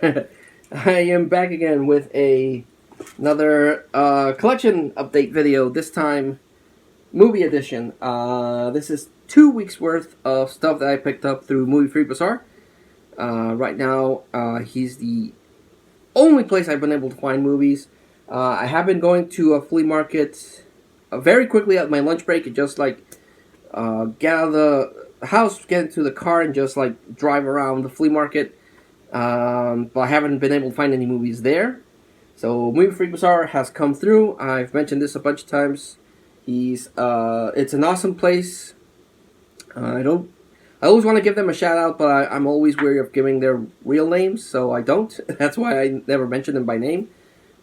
there. I am back again with another collection update video. This time, movie edition. This is 2 weeks worth of stuff that I picked up through Moviefreakbazaar. Right now, he's the only place I've been able to find movies. I have been going to a flea market very quickly at my lunch break and just like get out of the house, get into the car, and just like drive around the flea market. But I haven't been able to find any movies there. So Moviefreakbazaar has come through. I've mentioned this a bunch of times. It's an awesome place. I always want to give them a shout out, but I'm always wary of giving their real names, so I don't. That's why I never mention them by name.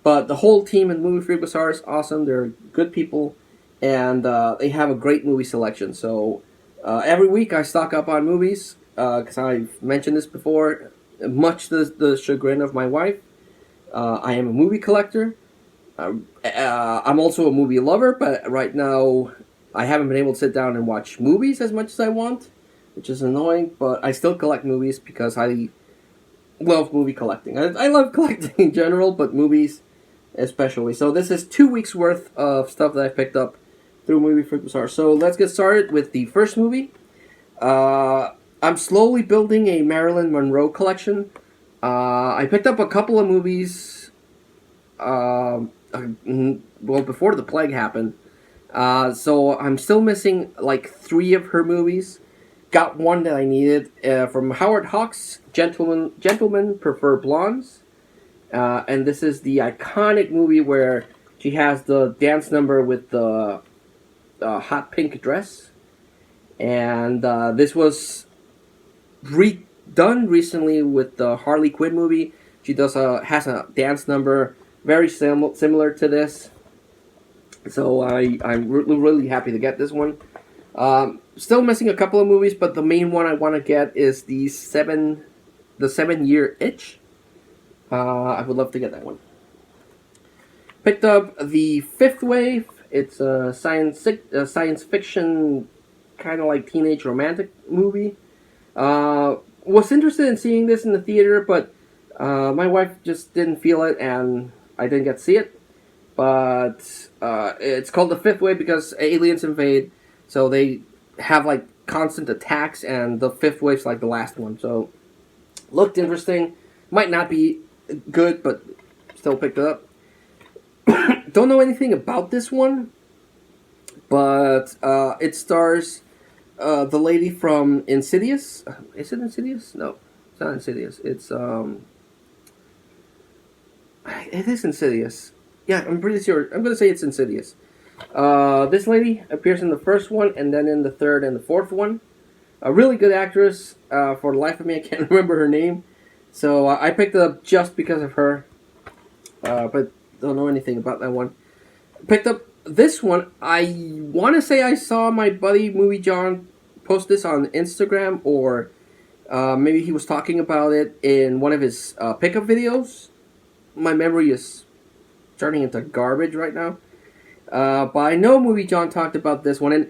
But the whole team in Moviefreakbazaar is awesome. They're good people, and they have a great movie selection. So every week I stock up on movies, because I've mentioned this before, much to the chagrin of my wife. I am a movie collector. I'm also a movie lover, but right now I haven't been able to sit down and watch movies as much as I want, which is annoying, but I still collect movies because I love movie collecting. I love collecting in general, but movies especially. So this is 2 weeks worth of stuff that I picked up through Moviefreakbazaar. So let's get started with the first movie. I'm slowly building a Marilyn Monroe collection. I picked up a couple of movies before the plague happened. So I'm still missing like 3 of her movies. Got one that I needed from Howard Hawks, Gentlemen Prefer Blondes. And this is the iconic movie where she has the dance number with the hot pink dress. And this was redone recently with the Harley Quinn movie. She has a dance number very similar to this. So I'm really happy to get this one. Still missing a couple of movies, but the main one I want to get is the 7-Year Itch. I would love to get that one. Picked up The Fifth Wave. It's a science fiction kind of like teenage romantic movie. Was interested in seeing this in the theater, but my wife just didn't feel it, and I didn't get to see it. But it's called The Fifth Wave because aliens invade, so they have like constant attacks, and the fifth wave's like the last one. So looked interesting. Might not be good, but still picked it up. Don't know anything about this one, but it stars the lady from Insidious. Is it Insidious? No, it's not Insidious. It is Insidious. Yeah, I'm pretty sure. I'm gonna say it's Insidious. This lady appears in the first one, and then in the third and the fourth one. A really good actress. For the life of me, I can't remember her name. So I picked it up just because of her, but don't know anything about that one. Picked up this one. I want to say I saw my buddy Movie John post this on Instagram, or maybe he was talking about it in one of his pickup videos. My memory is turning into garbage right now. But I know Movie John talked about this one, and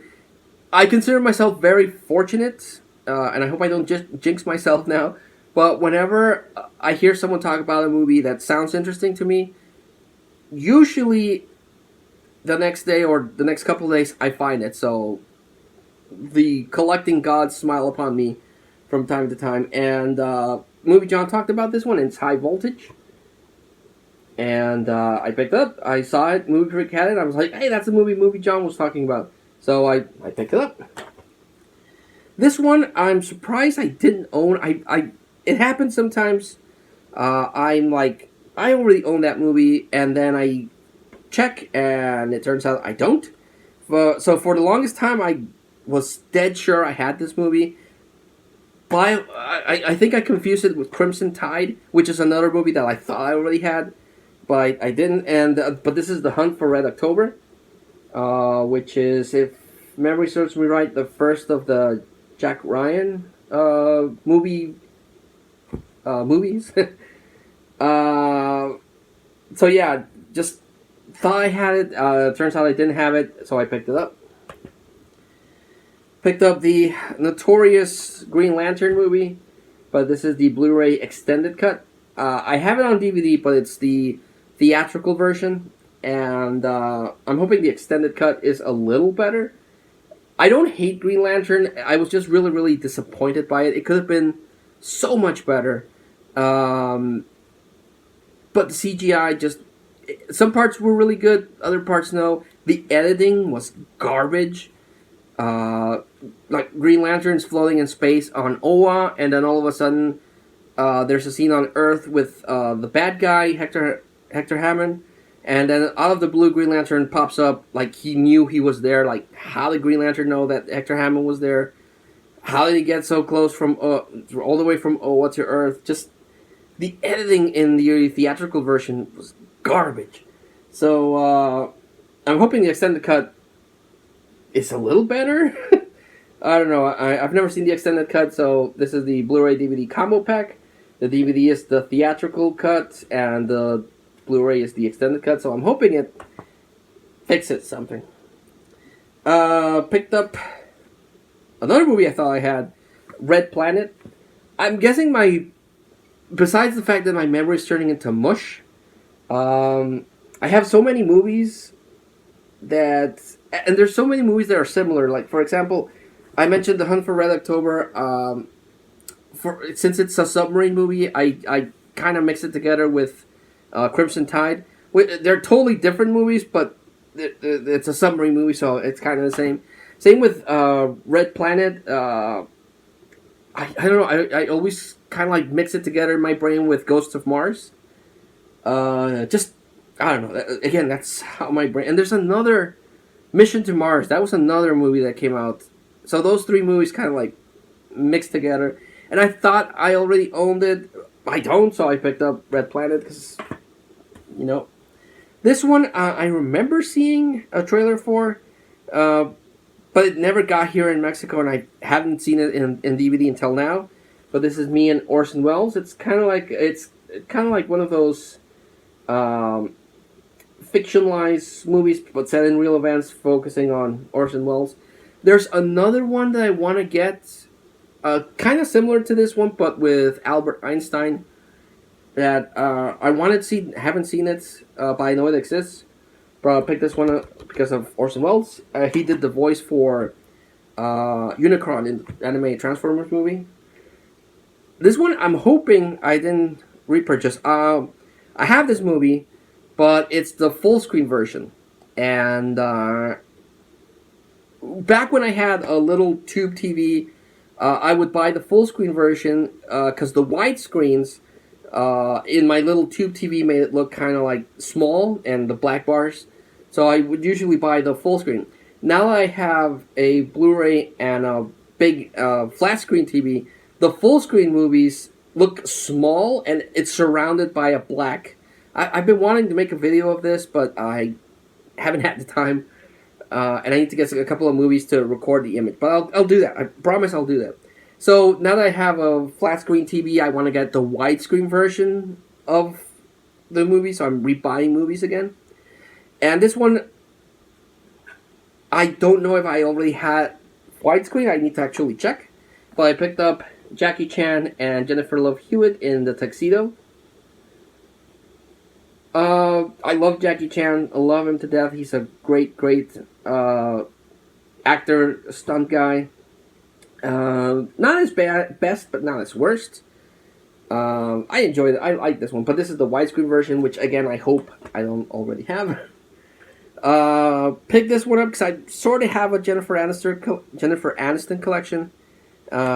I consider myself very fortunate, and I hope I don't just jinx myself now. But whenever I hear someone talk about a movie that sounds interesting to me, usually the next day or the next couple of days I find it. So the collecting gods smile upon me from time to time. And Movie John talked about this one, and it's High Voltage. And I picked it up. I saw it. Movie Freak had it. I was like, hey, that's the movie John was talking about. So I picked it up. This one, I'm surprised I didn't own. It happens sometimes. I'm like, I already own that movie, and then I check, and it turns out I don't. So for the longest time, I was dead sure I had this movie. But I think I confused it with Crimson Tide, which is another movie that I thought I already had, but I didn't. And but this is The Hunt for Red October, which is, if memory serves me right, the first of the Jack Ryan movies. So yeah, just thought I had it. Turns out I didn't have it, so I picked it up. Picked up the notorious Green Lantern movie, but this is the Blu-ray extended cut. I have it on DVD, but it's the theatrical version, and I'm hoping the extended cut is a little better. I don't hate Green Lantern. I was just really, really disappointed by it. It could have been so much better. But the CGI just... Some parts were really good, other parts no. The editing was garbage. Like Green Lantern's floating in space on Oa, and then all of a sudden there's a scene on Earth with the bad guy, Hector Hammond, and then out of the blue, Green Lantern pops up like he knew he was there. Like, how did Green Lantern know that Hector Hammond was there? How did he get so close from all the way from Oa to Earth? Just the editing in the theatrical version was garbage. So I'm hoping the extended cut is a little better. I don't know. I've never seen the extended cut, so this is the Blu-ray DVD combo pack. The DVD is the theatrical cut, and the Blu-ray is the extended cut. So I'm hoping it fixes something. Picked up another movie I thought I had, Red Planet. I'm guessing besides the fact that my memory is turning into mush, I have so many movies and there's so many movies that are similar. Like, for example, I mentioned The Hunt for Red October. Since it's a submarine movie, I kind of mix it together with Crimson Tide. They're totally different movies, but it's a submarine movie, so it's kind of the same. Same with Red Planet. I don't know. I always kind of like mix it together in my brain with Ghosts of Mars. I don't know. Again, that's how my brain... And there's another... Mission to Mars. That was another movie that came out. So those three movies kind of like mixed together. And I thought I already owned it. I don't, so I picked up Red Planet because, you know. This one, I remember seeing a trailer for, but it never got here in Mexico, and I haven't seen it in DVD until now. But this is me and Orson Welles. It's kind of like one of those fictionalized movies, but set in real events, focusing on Orson Welles. There's another one that I want to get, kind of similar to this one, but with Albert Einstein. That I wanted to see, haven't seen it, but I know it exists. But I picked this one up because of Orson Welles. He did the voice for Unicron in the animated Transformers movie. This one, I'm hoping I didn't repurchase. I have this movie, but it's the full screen version. And back when I had a little tube TV, I would buy the full screen version because the widescreens in my little tube TV made it look kind of like small, and the black bars. So I would usually buy the full screen. Now that I have a Blu-ray and a big flat screen TV, the full screen movies look small, and it's surrounded by a black. I've been wanting to make a video of this, but I haven't had the time. And I need to get a couple of movies to record the image. But I'll do that. I promise I'll do that. So now that I have a flat screen TV, I want to get the widescreen version of the movie. So I'm rebuying movies again. And this one, I don't know if I already had widescreen. I need to actually check. But I picked up Jackie Chan and Jennifer Love Hewitt in The Tuxedo. I love Jackie Chan. I love him to death. He's a great actor, stunt guy. Not his best, but not his worst. I enjoyed it. I like this one. But this is the widescreen version, which, again, I hope I don't already have. Picked this one up because I sort of have a Jennifer Aniston collection.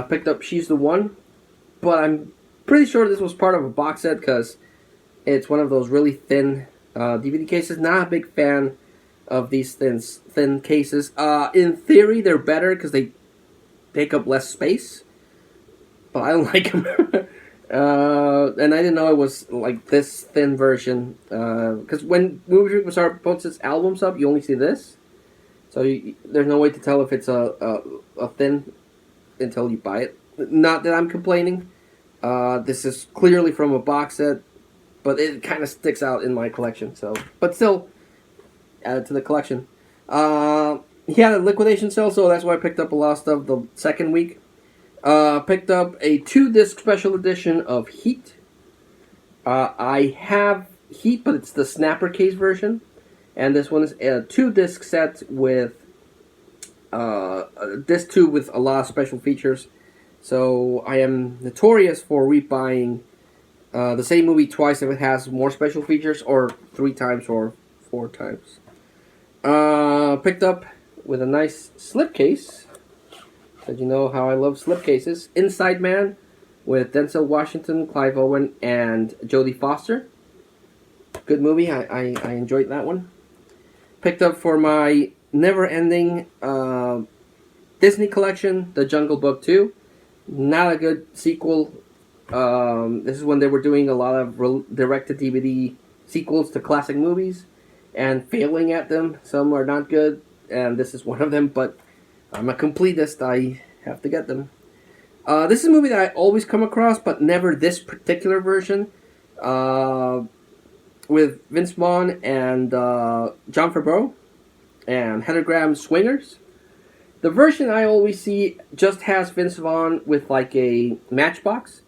Picked up She's the One. But I'm pretty sure this was part of a box set because it's one of those really thin DVD cases. Not a big fan of these thin cases. In theory, they're better because they take up less space. But I don't like them. And I didn't know it was like this thin version. Because when Moviefreakbazaar puts its albums up, you only see this. So there's no way to tell if it's a thin until you buy it. Not that I'm complaining. This is clearly from a box set. But it kind of sticks out in my collection, so... But still, added to the collection. He had a liquidation sale, so that's why I picked up a lot of stuff the second week. Picked up a 2-disc special edition of Heat. I have Heat, but it's the snapper case version. And this one is a 2-disc set with disc 2 with a lot of special features. So I am notorious for rebuying the same movie twice if it has more special features, or 3 times or 4 times. Picked up with a nice slipcase. As you know how I love slipcases. Inside Man with Denzel Washington, Clive Owen, and Jodie Foster. Good movie. I enjoyed that one. Picked up for my never-ending Disney collection, The Jungle Book 2. Not a good sequel. This is when they were doing a lot of direct-to-DVD sequels to classic movies and failing at them. Some are not good, and this is one of them, but I'm a completist. I have to get them. This is a movie that I always come across, but never this particular version. With Vince Vaughn and John Favreau and Heather Graham Swingers. The version I always see just has Vince Vaughn with like a matchbox,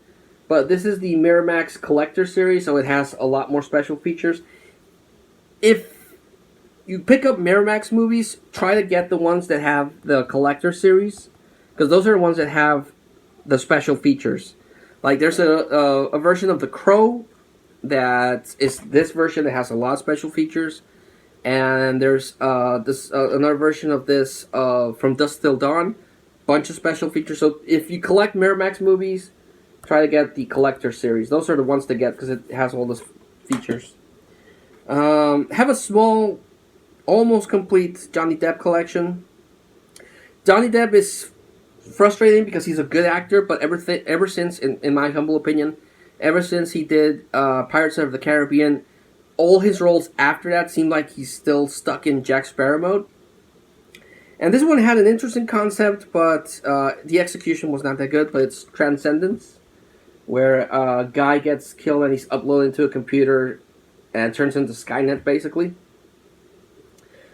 but this is the Miramax Collector Series, so it has a lot more special features. If you pick up Miramax movies, try to get the ones that have the Collector Series, because those are the ones that have the special features. Like there's a version of The Crow that is this version that has a lot of special features, and there's another version of this From Dusk Till Dawn, bunch of special features. So if you collect Miramax movies, try to get the Collector Series. Those are the ones to get because it has all those features. Have a small, almost complete Johnny Depp collection. Johnny Depp is frustrating because he's a good actor, but ever since, in my humble opinion, ever since he did Pirates of the Caribbean, all his roles after that seem like he's still stuck in Jack Sparrow mode. And this one had an interesting concept, but the execution was not that good. But it's Transcendence, where a guy gets killed and he's uploaded into a computer and turns into Skynet, basically.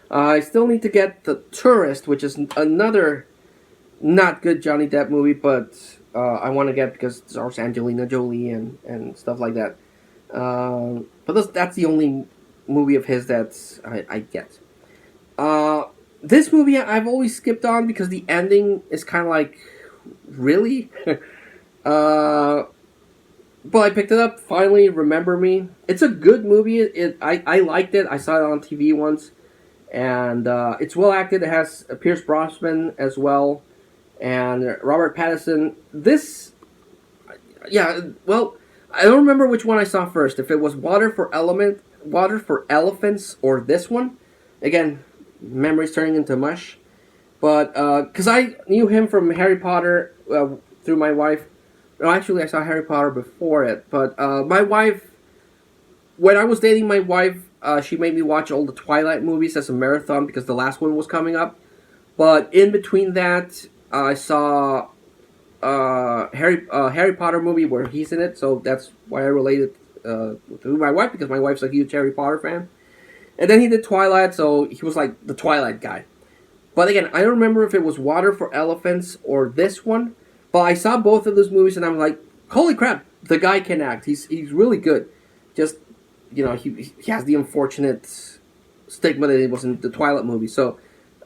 I still need to get The Tourist, which is another not good Johnny Depp movie, but I want to get because it stars Angelina Jolie and stuff like that. But that's the only movie of his that I get. This movie I've always skipped on because the ending is kind of like, really? But I picked it up, finally, Remember Me. It's a good movie. I liked it. I saw it on TV once. And it's well acted. It has Pierce Brosnan as well. And Robert Pattinson. Well, I don't remember which one I saw first. If it was Water for Elephants, or this one. Again, memories turning into mush. But, because I knew him from Harry Potter through my wife. No, actually, I saw Harry Potter before it. But my wife, when I was dating my wife, she made me watch all the Twilight movies as a marathon because the last one was coming up. But in between that, I saw Harry Potter movie where he's in it, so that's why I related to my wife, because my wife's a huge Harry Potter fan. And then he did Twilight, so he was like the Twilight guy. But again, I don't remember if it was Water for Elephants or this one, but I saw both of those movies and I'm like, holy crap, the guy can act. He's really good. Just, he has the unfortunate stigma that it was in the Twilight movie. So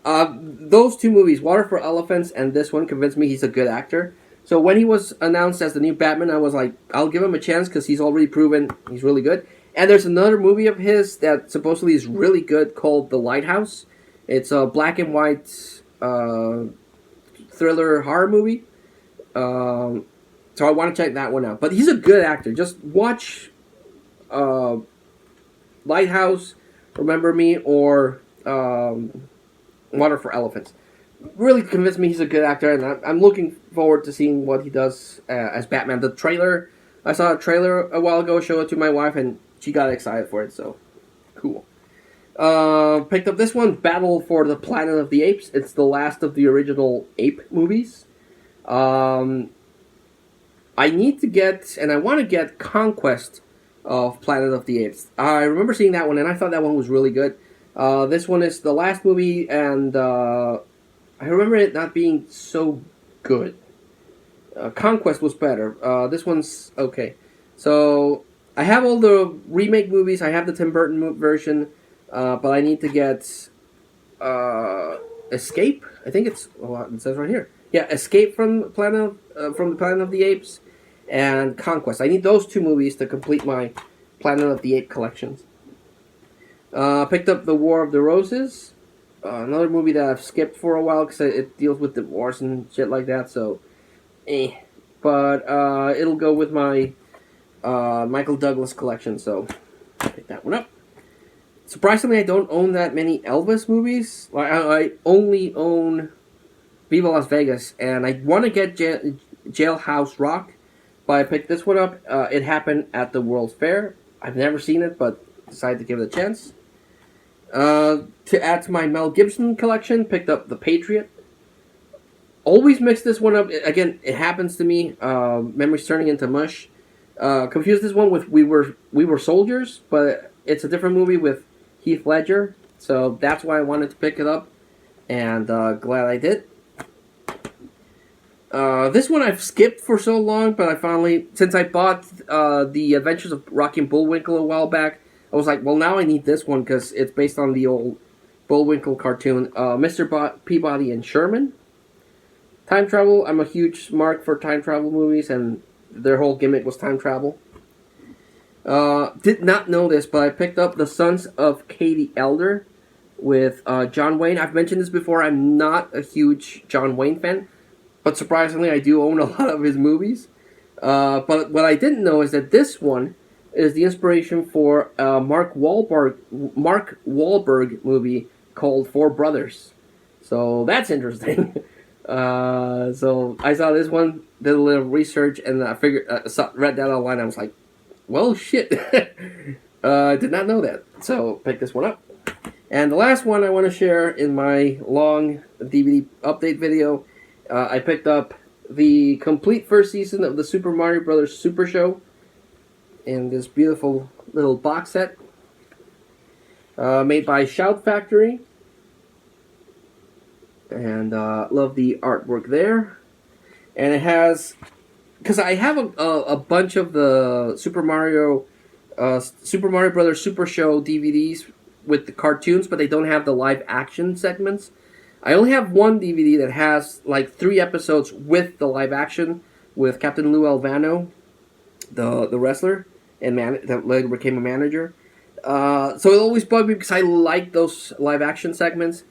those two movies, Water for Elephants and this one, convinced me he's a good actor. So when he was announced as the new Batman, I was like, I'll give him a chance because he's already proven he's really good. And there's another movie of his that supposedly is really good called The Lighthouse. It's a black and white thriller horror movie. So I want to check that one out. But he's a good actor. Just watch Lighthouse, Remember Me, or Water for Elephants. Really convinced me he's a good actor, and I'm looking forward to seeing what he does as Batman. The trailer, I saw a trailer a while ago, showed it to my wife, and she got excited for it, so cool. Picked up this one, Battle for the Planet of the Apes. It's the last of the original Ape movies. I need to get, and I want to get Conquest of Planet of the Apes. I remember seeing that one, and I thought that one was really good. This one is the last movie, and I remember it not being so good. Conquest was better. This one's okay. So I have all the remake movies. I have the Tim Burton version, but I need to get Escape. I think it's it says right here. Yeah, Escape from the Planet of the Apes, and Conquest. I need those two movies to complete my Planet of the Apes collections. Picked up The War of the Roses, another movie that I've skipped for a while because it deals with divorce and shit like that. So, but it'll go with my Michael Douglas collection. So, pick that one up. Surprisingly, I don't own that many Elvis movies. I only own Viva Las Vegas, and I want to get Jailhouse Rock, but I picked this one up. It happened at the World's Fair. I've never seen it, but decided to give it a chance. To add to my Mel Gibson collection, picked up The Patriot. Always mix this one up. Again, it happens to me. Memories turning into mush. Confused this one with We Were Soldiers, but it's a different movie with Heath Ledger, so that's why I wanted to pick it up, and glad I did. This one I've skipped for so long, but I finally, since I bought the Adventures of Rocky and Bullwinkle a while back, I was like, well, now I need this one because it's based on the old Bullwinkle cartoon, Mr. Peabody and Sherman. Time travel, I'm a huge mark for time travel movies, and their whole gimmick was time travel. Did not know this, but I picked up The Sons of Katie Elder with John Wayne. I've mentioned this before. I'm not a huge John Wayne fan, but surprisingly, I do own a lot of his movies. But what I didn't know is that this one is the inspiration for a Mark Wahlberg movie called Four Brothers. So that's interesting. So I saw this one, did a little research, and I read that online. I was like, well, shit. I did not know that. So, pick this one up. And the last one I want to share in my long DVD update video, I picked up the complete first season of the Super Mario Bros. Super Show in this beautiful little box set made by Shout Factory. And love the artwork there. And it has... Because I have a bunch of the Super Mario Bros. Super Show DVDs with the cartoons, but they don't have the live action segments. I only have one DVD that has like 3 episodes with the live action with Captain Lou Albano, the wrestler, and that later became a manager. So it always bugged me because I like those live action segments,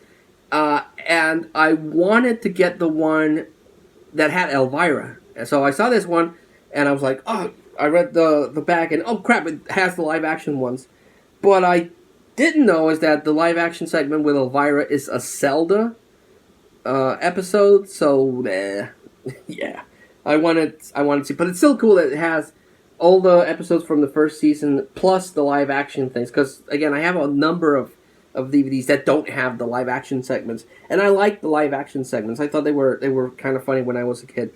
and I wanted to get the one that had Elvira. So I saw this one, and I was like, oh, I read the back, and oh crap, it has the live action ones. But I didn't know is that the live action segment with Elvira is a Zelda episode, so yeah. I wanted to see, but it's still cool that it has all the episodes from the first season, plus the live action things, because again, I have a number of DVDs that don't have the live action segments, and I like the live action segments. I thought they were kind of funny when I was a kid.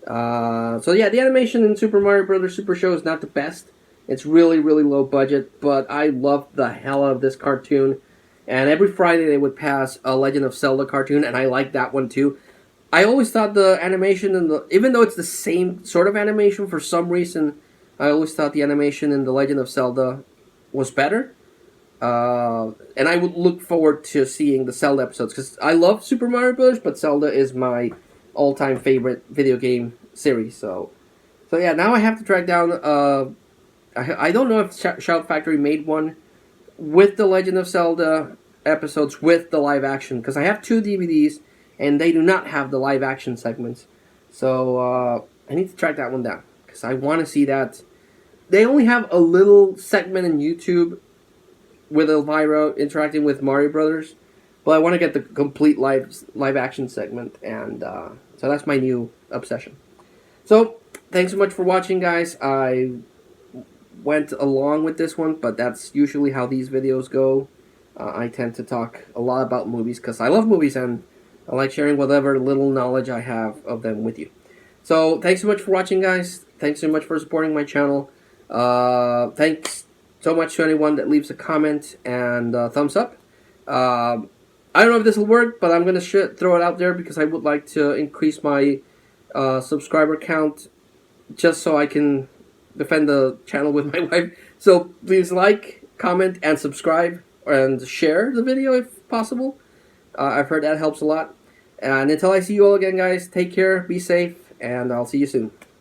So yeah, the animation in Super Mario Bros. Super Show is not the best. It's really, really low budget, but I loved the hell out of this cartoon. And every Friday they would pass a Legend of Zelda cartoon, and I liked that one too. I always thought the animation even though it's the same sort of animation, for some reason, I always thought the animation in the Legend of Zelda was better. And I would look forward to seeing the Zelda episodes, because I love Super Mario Bros., but Zelda is my all-time favorite video game series. So yeah, now I have to track down. I don't know if Shout Factory made one with the Legend of Zelda episodes with the live action, because I have 2 DVDs and they do not have the live action segments. So I need to track that one down because I want to see that. They only have a little segment in YouTube with Elvira interacting with Mario Brothers, but I want to get the complete live action segment, and so that's my new obsession. So thanks so much for watching, guys. I went along with this one, but that's usually how these videos go. I tend to talk a lot about movies because I love movies and I like sharing whatever little knowledge I have of them with you. So thanks so much for watching, guys. Thanks so much for supporting my channel. Thanks so much to anyone that leaves a comment and thumbs up. I don't know if this will work, but I'm going to throw it out there because I would like to increase my subscriber count just so I can defend the channel with my wife. So please like, comment, and subscribe, and share the video if possible. I've heard that helps a lot. And until I see you all again, guys, take care, be safe, and I'll see you soon.